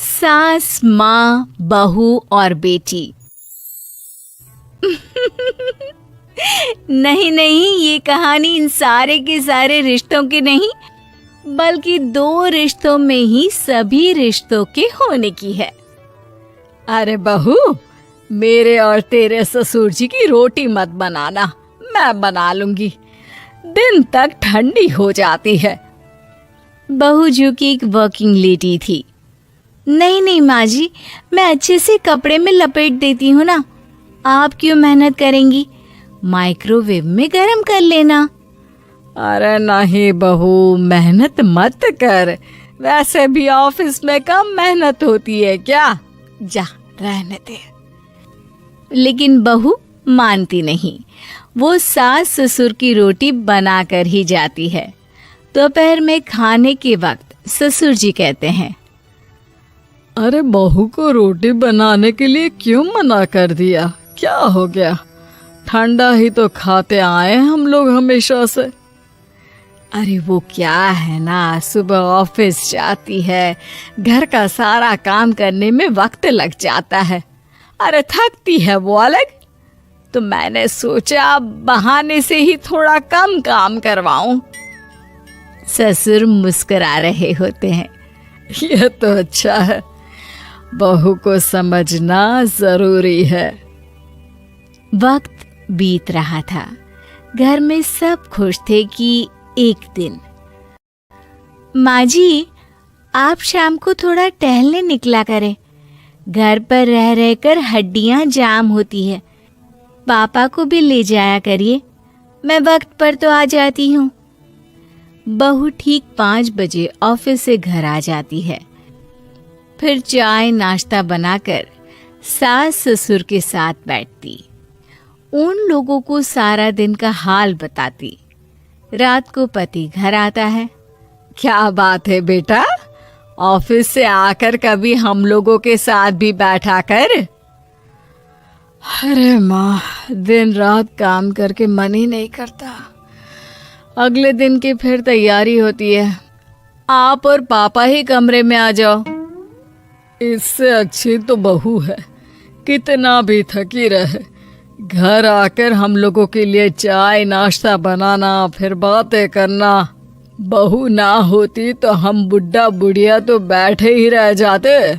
सास, माँ, बहू और बेटी। नहीं नहीं, ये कहानी इन सारे के सारे रिश्तों की नहीं, बल्कि दो रिश्तों में ही सभी रिश्तों के होने की है। अरे बहू, मेरे और तेरे ससुर जी की रोटी मत बनाना, मैं बना लूंगी। दिन तक ठंडी हो जाती है। बहू जो कि एक वर्किंग लेडी थी। नहीं नहीं माँ जी, मैं अच्छे से कपड़े में लपेट देती हूँ ना, आप क्यों मेहनत करेंगी? माइक्रोवेव में गरम कर लेना। अरे नहीं बहू, मेहनत मत कर, वैसे भी ऑफिस में कम मेहनत होती है क्या, जा रहने दे। लेकिन बहू मानती नहीं, वो सास ससुर की रोटी बना कर ही जाती है। दोपहर में खाने के वक्त ससुर जी कहते हैं, अरे बहू को रोटी बनाने के लिए क्यों मना कर दिया, क्या हो गया? ठंडा ही तो खाते आए हम लोग हमेशा से। अरे वो क्या है ना, सुबह ऑफिस जाती है, घर का सारा काम करने में वक्त लग जाता है। अरे थकती है वो अलग, तो मैंने सोचा बहाने से ही थोड़ा कम काम करवाऊं। ससुर मुस्कुरा रहे होते हैं। यह तो अच्छा है, बहू को समझना जरूरी है। वक्त बीत रहा था। घर में सब खुश थे कि एक दिन, माँ जी आप शाम को थोड़ा टहलने निकला करें, घर पर रह रहकर हड्डियां जाम होती है। पापा को भी ले जाया करिए, मैं वक्त पर तो आ जाती हूँ। बहू ठीक 5 बजे ऑफिस से घर आ जाती है। फिर चाय नाश्ता बनाकर सास ससुर के साथ बैठती, उन लोगों को सारा दिन का हाल बताती। रात को पति घर आता है। क्या बात है बेटा, ऑफिस से आकर कभी हम लोगों के साथ भी बैठा कर। अरे माँ, दिन रात काम करके मन ही नहीं करता। अगले दिन की फिर तैयारी होती है, आप और पापा ही कमरे में आ जाओ। इससे अच्छी तो बहू है, कितना भी थकी रहे, घर आकर हम लोगों के लिए चाय नाश्ता बनाना, फिर बातें करना। बहू ना होती तो हम बुढ़ा बुढ़िया तो बैठे ही रह जाते।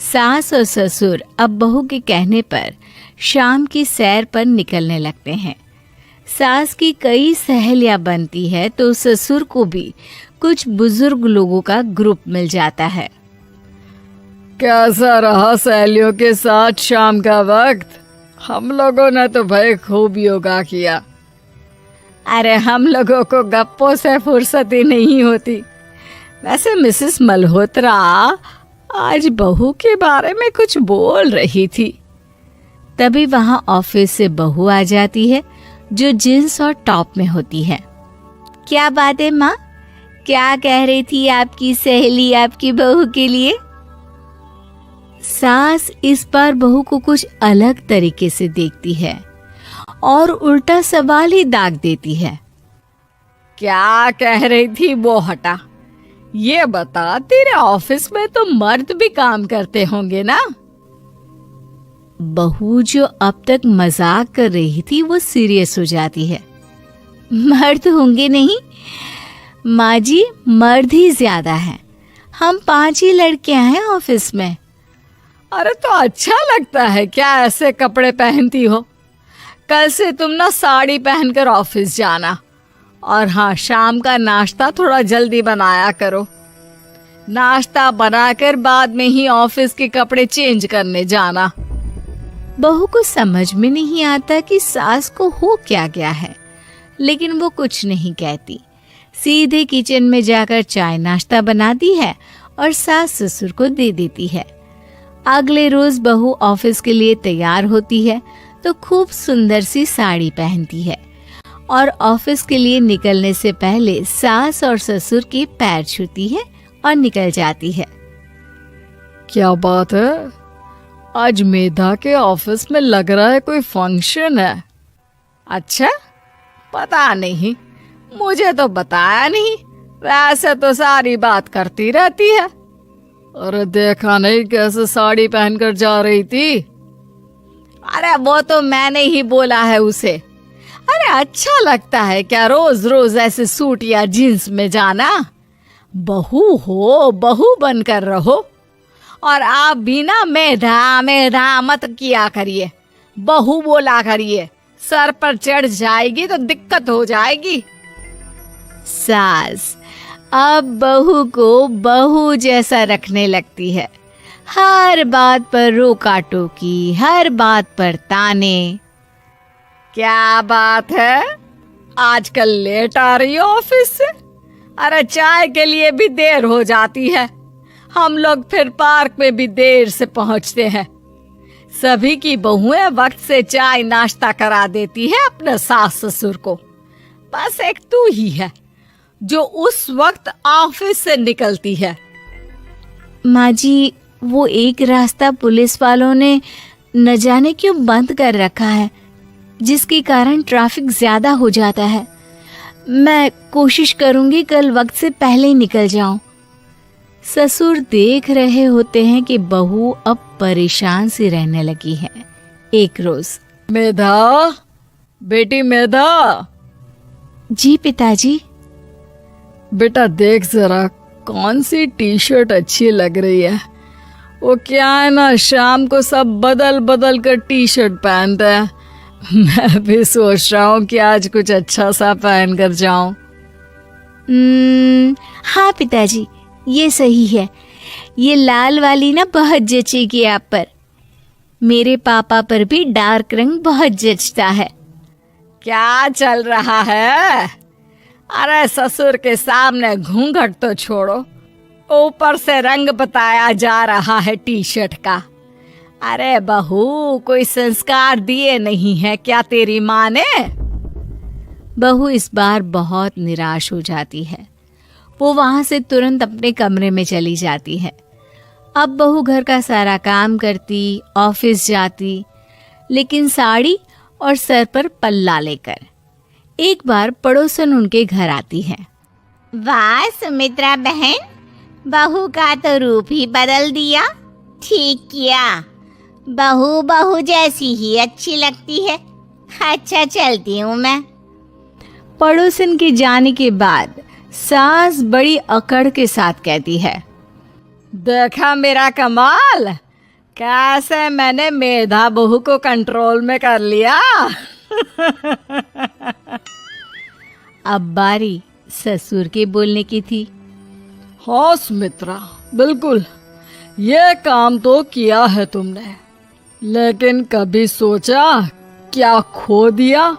सास और ससुर अब बहू के कहने पर शाम की सैर पर निकलने लगते हैं। सास की कई सहेलियां बनती है तो ससुर को भी कुछ बुजुर्ग लोगों का ग्रुप मिल जाता है। कैसा रहा सहेलियों के साथ शाम का वक्त? हम लोगों ने तो भाई खूब योगा किया। अरे हम लोगों को गप्पों से फुर्सत ही नहीं होती। वैसे मिसेस मल्होत्रा आज बहू के बारे में कुछ बोल रही थी। तभी वहां ऑफिस से बहू आ जाती है जो जींस और टॉप में होती है। क्या बात है माँ, क्या कह रही थी आपकी सहेली आपकी बहू के लिए? सास इस बार बहू को कुछ अलग तरीके से देखती है और उल्टा सवाल ही दाग देती है। क्या कह रही थी वो हटा, ये बता, तेरे ऑफिस में तो मर्द भी काम करते होंगे ना? बहू जो अब तक मजाक कर रही थी वो सीरियस हो जाती है। मर्द होंगे नहीं माँ जी, मर्द ही ज्यादा हैं। हम 5 ही लड़कियां हैं ऑफिस में। अरे तो अच्छा लगता है क्या ऐसे कपड़े पहनती हो? कल से तुम ना साड़ी पहनकर ऑफिस जाना, और हाँ, शाम का नाश्ता थोड़ा जल्दी बनाया करो। नाश्ता बनाकर बाद में ही ऑफिस के कपड़े चेंज करने जाना। बहू को समझ में नहीं आता कि सास को हो क्या गया है, लेकिन वो कुछ नहीं कहती। सीधे किचन में जाकर चाय नाश्ता बनाती है और सास ससुर को दे देती है। अगले रोज बहू ऑफिस के लिए तैयार होती है तो खूब सुंदर सी साड़ी पहनती है और ऑफिस के लिए निकलने से पहले सास और ससुर के पैर छूती है और निकल जाती है। क्या बात है, आज मेधा के ऑफिस में लग रहा है कोई फंक्शन है। अच्छा, पता नहीं, मुझे तो बताया नहीं। वैसे तो सारी बात करती रहती है। अरे देखा नहीं कैसे साड़ी पहनकर जा रही थी? अरे वो तो मैंने ही बोला है उसे। अरे अच्छा लगता है क्या रोज रोज ऐसे सूट या जींस में जाना? बहू हो, बहू बनकर रहो। और आप भी ना मेधा मेधा मत किया करिए, बहू बोला करिए। सर पर चढ़ जाएगी तो दिक्कत हो जाएगी। सास अब बहू को बहू जैसा रखने लगती है। हर बात पर रोका टोकी, हर बात पर ताने। क्या बात है, आजकल लेट आ रही हो ऑफिस से? अरे चाय के लिए भी देर हो जाती है। हम लोग फिर पार्क में भी देर से पहुंचते हैं। सभी की बहुएं वक्त से चाय नाश्ता करा देती है अपने सास ससुर को। बस एक तू ही है जो उस वक्त ऑफिस से निकलती है। माँ जी, वो एक रास्ता पुलिस वालों ने न जाने क्यों बंद कर रखा है, जिसके कारण ट्रैफिक ज्यादा हो जाता है। मैं कोशिश करूंगी कल वक्त से पहले ही निकल जाऊं। ससुर देख रहे होते हैं कि बहू अब परेशान सी रहने लगी है। एक रोज, मेधा, बेटी मेधा। जी पिताजी। बेटा देख जरा कौन सी टी शर्ट अच्छी लग रही है। वो क्या है ना, शाम को सब बदल बदल कर टी शर्ट पहनते हैं। मैं भी सोच रहा हूँ कि आज कुछ अच्छा सा पहन कर जाऊं। हाँ पिताजी, ये सही है। ये लाल वाली ना बहुत जचेगी आप पर। मेरे पापा पर भी डार्क रंग बहुत जचता है। क्या चल रहा है? अरे ससुर के सामने घूंघट तो छोड़ो, ऊपर से रंग बताया जा रहा है टी शर्ट का। अरे बहू, कोई संस्कार दिए नहीं है क्या तेरी माँ ने? बहू इस बार बहुत निराश हो जाती है। वो वहां से तुरंत अपने कमरे में चली जाती है। अब बहू घर का सारा काम करती, ऑफिस जाती, लेकिन साड़ी और सर पर पल्ला लेकर। एक बार पड़ोसन उनके घर आती है। वाह सुमित्रा बहन, बहू का तो रूप ही बदल दिया। ठीक किया, बहू बहू जैसी ही अच्छी लगती है। अच्छा चलती हूँ मैं। पड़ोसन के जाने के बाद सास बड़ी अकड़ के साथ कहती है, देखा मेरा कमाल, कैसे मैंने मेधा बहू को कंट्रोल में कर लिया। अब बारी ससुर के बोलने की थी। हाँ सुमित्रा, बिल्कुल ये काम तो किया है तुमने, लेकिन कभी सोचा क्या खो दिया?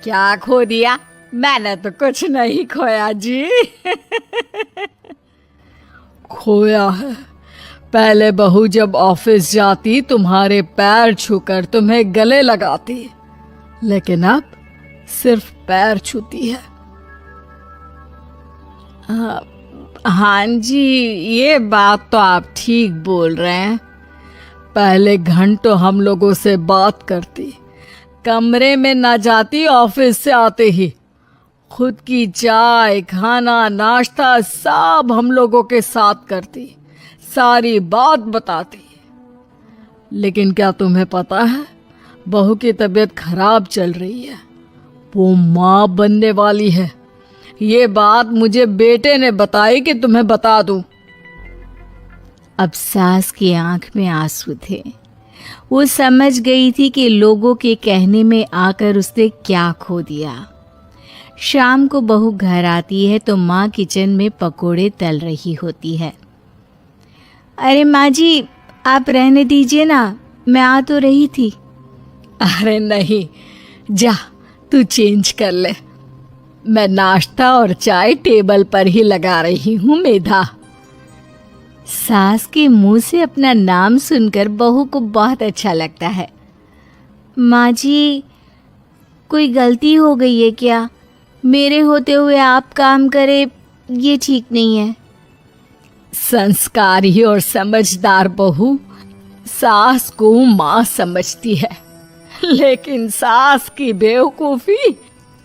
क्या खो दिया? मैंने तो कुछ नहीं खोया जी। खोया है, पहले बहू जब ऑफिस जाती तुम्हारे पैर छूकर तुम्हें गले लगाती, लेकिन अब सिर्फ पैर छूती है। हाँ जी, ये बात तो आप ठीक बोल रहे हैं। पहले घंटों हम लोगों से बात करती, कमरे में ना जाती, ऑफिस से आते ही खुद की चाय, खाना, नाश्ता सब हम लोगों के साथ करती, सारी बात बताती। लेकिन क्या तुम्हें पता है, बहू की तबीयत खराब चल रही है, वो माँ बनने वाली है। ये बात मुझे बेटे ने बताई कि तुम्हें बता दूं। अब सास की आंख में आंसू थे। वो समझ गई थी कि लोगों के कहने में आकर उसने क्या खो दिया। शाम को बहू घर आती है तो माँ किचन में पकोड़े तल रही होती है। अरे माँ जी, आप रहने दीजिए ना, मैं आ तो रही थी। अरे नहीं, जा तू चेंज कर ले, मैं नाश्ता और चाय टेबल पर ही लगा रही हूँ मेधा। सास के मुंह से अपना नाम सुनकर बहू को बहुत अच्छा लगता है। माँ जी, कोई गलती हो गई है क्या? मेरे होते हुए आप काम करे, ये ठीक नहीं है। संस्कारी और समझदार बहू सास को माँ समझती है, लेकिन सास की बेवकूफी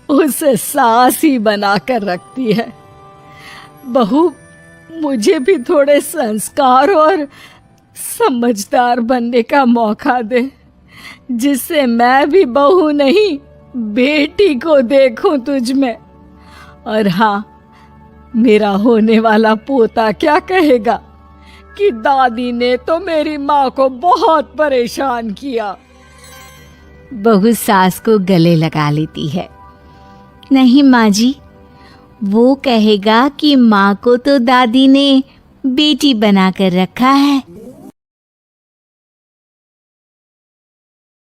उसे सास ही बनाकर रखती है। बहू मुझे भी थोड़े संस्कार और समझदार बनने का मौका दे, जिससे मैं भी बहू नहीं बेटी को देखूं तुझ में। और हाँ, मेरा होने वाला पोता क्या कहेगा कि दादी ने तो मेरी माँ को बहुत परेशान किया। बहू सास को गले लगा लेती है। नहीं माँ जी, वो कहेगा कि माँ को तो दादी ने बेटी बनाकर रखा है,